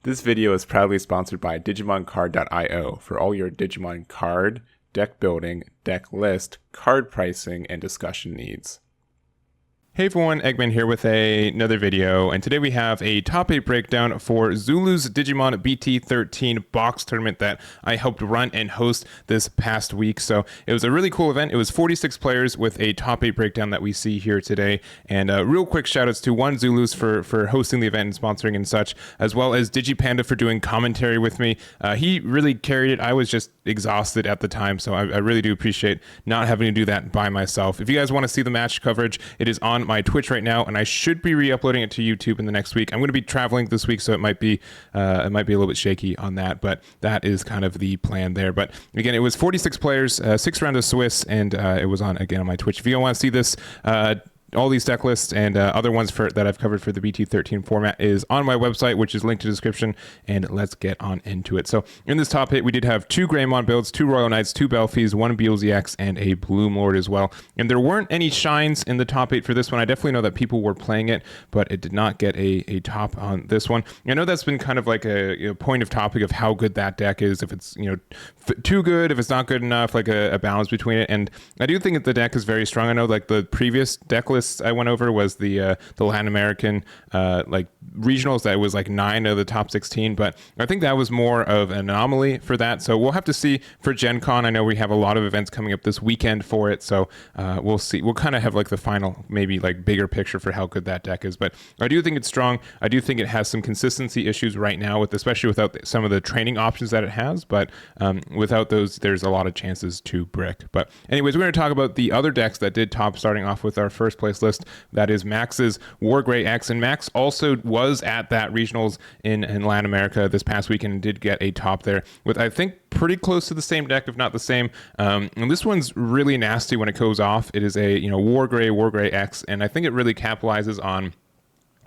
This video is proudly sponsored by DigimonCard.io for all your Digimon card, deck building, deck list, card pricing, and discussion needs. Hey everyone, Eggman here with another video, and today we have a top 8 breakdown for Zulu's Digimon BT13 box tournament that I helped run and host this past week. So it was a really cool event. It was 46 players with a top 8 breakdown that we see here today. And real quick shout outs to one Zulus for hosting the event and sponsoring and such, as well as DigiPanda for doing commentary with me. He really carried it. I was just exhausted at the time, so I really do appreciate not having to do that by myself. If you guys want to see the match coverage, it is on my Twitch right now, and I should be re-uploading it to YouTube in the next week. I'm going to be traveling this week, so it might be a little bit shaky on that, but that is kind of the plan there. But again, it was 46 players, 6 rounds of Swiss, and it was on again on my Twitch. If you want to see this, all these deck lists and other ones that I've covered for the BT13 format is on my website, which is linked to the description, and let's get on into it. So in this top 8, we did have 2 Greymon builds, 2 Royal Knights, 2 Belphys, 1 Beelzemon, and a Bloomlord as well. And there weren't any shines in the top 8 for this one. I definitely know that people were playing it, but it did not get a top on this one. I know that's been kind of like a point of topic of how good that deck is, if it's too good, if it's not good enough, like a balance between it. And I do think that the deck is very strong. I know like the previous deck list I went over was the Latin American like regionals that was like 9 of the top 16, but I think that was more of an anomaly for that. So we'll have to see for Gen Con. I know we have a lot of events coming up this weekend for it, so we'll see. We'll kind of have like the final, maybe like bigger picture for how good that deck is. But I do think it's strong. I do think it has some consistency issues right now, especially without some of the training options that it has. But without those, there's a lot of chances to brick. But anyways, we're going to talk about the other decks that did top, starting off with our first place list. That is Max's WarGrey X, and Max also was at that regionals in Latin America this past weekend and did get a top there with, I think, pretty close to the same deck, if not the same. And this one's really nasty when it goes off. It is a WarGrey X, and I think it really capitalizes on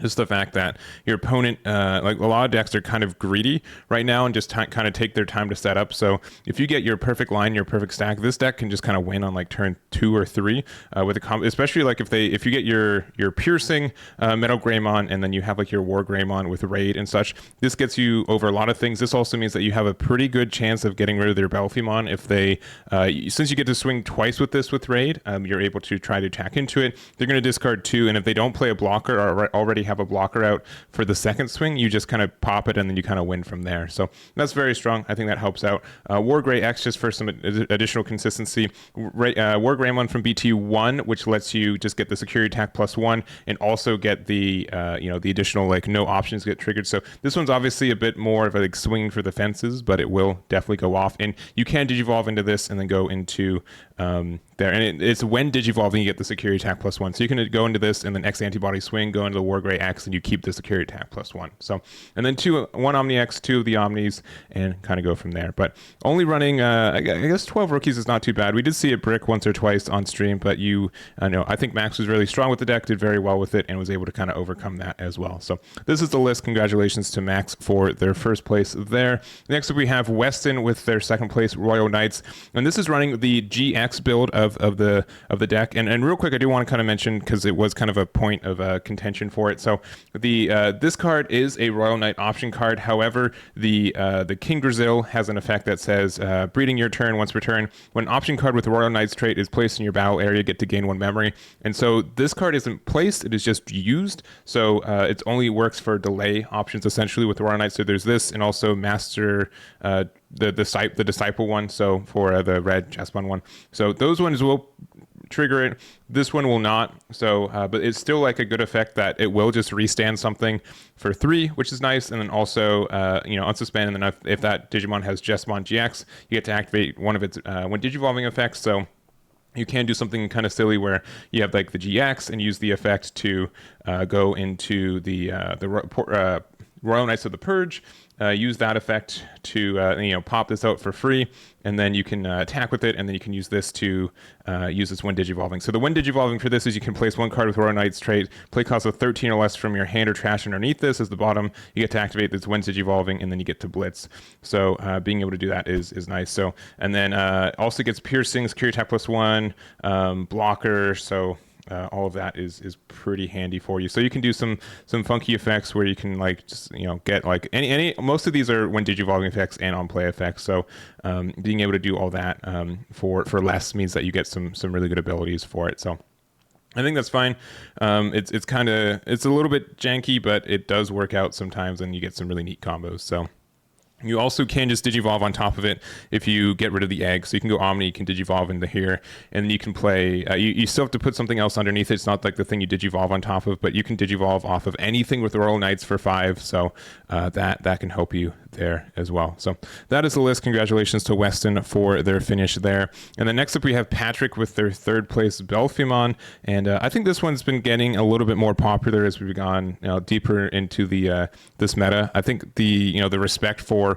just the fact that your opponent, like a lot of decks are kind of greedy right now and just kind of take their time to set up. So if you get your perfect line, your perfect stack, this deck can just kind of win on like turn 2 or 3 with especially like if you get your piercing Metal Greymon and then you have like your War Greymon with raid and such. This gets you over a lot of things. This also means that you have a pretty good chance of getting rid of their Belphemon if they, since you get to swing twice with this with raid, you're able to try to attack into it. They're going to discard 2, and if they don't play a blocker or already have a blocker out for the second swing, you just kind of pop it and then you kind of win from there. So that's very strong. I think that helps out. WarGrey X, just for some additional consistency. WarGreymon from BT1, which lets you just get the security attack +1 and also get the the additional like no options get triggered. So this one's obviously a bit more of a like swinging for the fences, but it will definitely go off, and you can digivolve into this and then go into there, and it's when digivolving you get the security attack +1. So you can go into this and then X antibody swing, go into the WarGrey X, and you keep the security attack +1. So, and then 1 Omni X, 2 of the Omnis, and kind of go from there. But only running, I guess 12 rookies is not too bad. We did see it brick once or twice on stream, but I think Max was really strong with the deck, did very well with it, and was able to kind of overcome that as well. So this is the list. Congratulations to Max for their first place there. Next up we have Weston with their second place Royal Knights, and this is running the GX build of the deck. And real quick, I do want to kind of mention, because it was kind of a point of contention for it. So the this card is a Royal Knight option card. However, the King Brazil has an effect that says breeding your turn once per turn. When an option card with Royal Knight's trait is placed in your battle area, get to gain 1 memory. And so this card isn't placed, it is just used. So it only works for delay options essentially with Royal Knight. So there's this, and also Master the Disciple one, so for the red Chessbon one. So those ones will trigger it. This one will not. So but it's still like a good effect that it will just restand something for 3, which is nice. And then also unsuspend, and then if that Digimon has Chessbon GX, you get to activate one of its when digivolving effects. So you can do something kind of silly where you have like the GX and use the effect to go into the Royal Knights of the Purge. Use that effect to pop this out for free, and then you can attack with it, and then you can use this to use this when digivolving. So the when digivolving for this is you can place 1 card with Royal Knight's trait, play cost of 13 or less from your hand or trash underneath this as the bottom. You get to activate this when digivolving, and then you get to blitz. So being able to do that is nice. So, and then also gets piercing, security attack +1, blocker. So all of that is pretty handy for you. So you can do some funky effects where you can like just get like any most of these are when digivolving effects and on play effects. So being able to do all that for less means that you get some really good abilities for it. So I think that's fine. It's a little bit janky, but it does work out sometimes, and you get some really neat combos. So. You also can just digivolve on top of it if you get rid of the egg. So you can go Omni, you can digivolve into here, and then you can play. You still have to put something else underneath it. It's not like the thing you digivolve on top of, but you can digivolve off of anything with Royal Knights for 5. So that can help you there as well. So that is the list. Congratulations to Weston for their finish there. And then next up we have Patrick with their 3rd place Belphemon, and I think this one's been getting a little bit more popular as we've gone deeper into the this meta. I think the respect for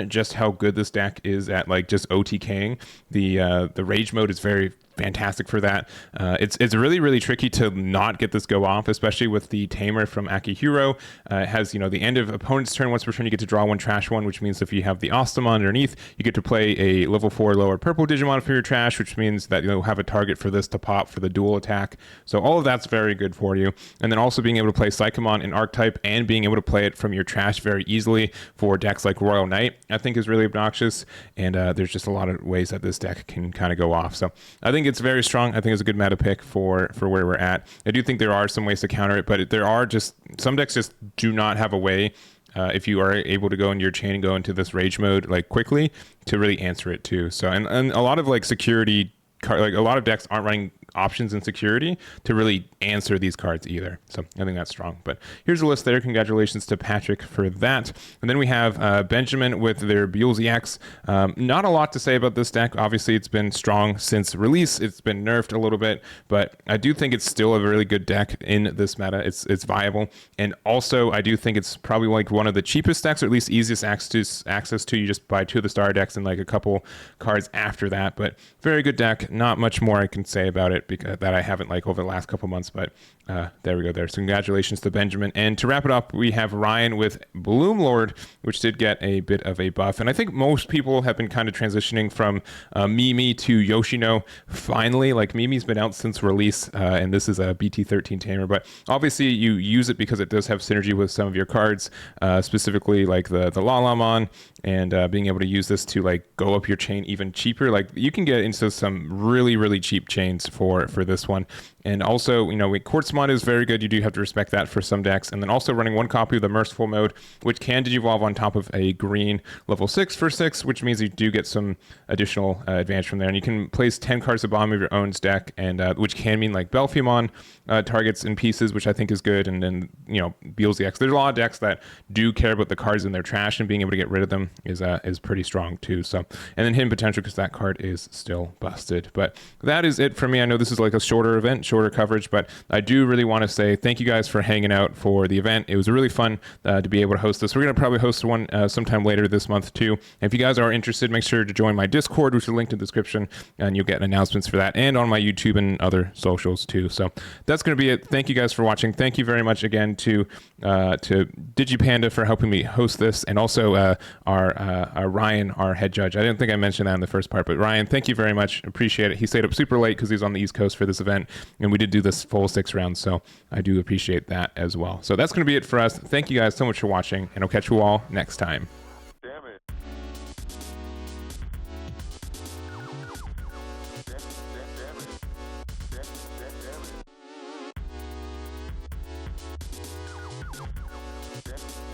just how good this deck is at like just OTKing. The rage mode is very fantastic for that. It's really, really tricky to not get this go off, especially with the Tamer from Akihiro. It has, the end of opponent's turn. Once per turn, you get to draw 1 trash one, which means if you have the Ostamon underneath, you get to play a level 4 lower purple Digimon for your trash, which means that you'll have a target for this to pop for the dual attack. So all of that's very good for you. And then also being able to play Psychomon in Archetype and being able to play it from your trash very easily for decks like Royal Knight, I think is really obnoxious. And there's just a lot of ways that this deck can kind of go off. So I think it's very strong. I think it's a good meta pick for where we're at. I do think there are some ways to counter it, but there are just some decks just do not have a way, if you are able to go into your chain and go into this rage mode like quickly, to really answer it too. So and a lot of like security like a lot of decks aren't running options in security to really answer these cards either. So I think that's strong. But here's a list there. Congratulations to Patrick for that. And then we have Benjamin with their Beelzemon. Not a lot to say about this deck. Obviously, it's been strong since release. It's been nerfed a little bit, but I do think it's still a really good deck in this meta. It's viable. And also, I do think it's probably like one of the cheapest decks, or at least easiest access to. You just buy 2 of the star decks and like a couple cards after that. But very good deck. Not much more I can say about it because that I haven't like over the last couple months, but there we go there. So congratulations to Benjamin. And to wrap it up, we have Ryan with Bloomlord, which did get a bit of a buff. And I think most people have been kind of transitioning from Mimi to Yoshino. Finally, like Mimi's been out since release, and this is a BT13 tamer, but obviously you use it because it does have synergy with some of your cards, specifically like the Lalamon, and being able to use this to like go up your chain even cheaper. Like you can get into some really, really cheap chains for this one. And also, Quartzmon is very good. You do have to respect that for some decks. And then also running 1 copy of the Merciful mode, which can digivolve on top of a green level 6 for 6, which means you do get some additional advantage from there. And you can place 10 cards of bottom of your own deck, and which can mean like Belphemon targets and pieces, which I think is good. And then, Beelzemon. There's a lot of decks that do care about the cards in their trash, and being able to get rid of them is pretty strong too. So, and then hidden potential, because that card is still busted. But that is it for me. I know this is like a shorter event, shorter coverage, but I do really want to say thank you guys for hanging out for the event. It was really fun to be able to host this. We're going to probably host one sometime later this month too. And if you guys are interested, make sure to join my Discord, which is linked in the description, and you'll get announcements for that, and on my YouTube and other socials too. So that's going to be it. Thank you guys for watching. Thank you very much again to DigiPanda for helping me host this, and also our Ryan, our head judge. I didn't think I mentioned that in the first part, but Ryan, thank you very much. Appreciate it. He stayed up super late because he was on the East Coast for this event, and we did do this full 6 rounds, so I do appreciate that as well. So that's going to be it for us. Thank you guys so much for watching, and I'll catch you all next time. Damn it. Damn it.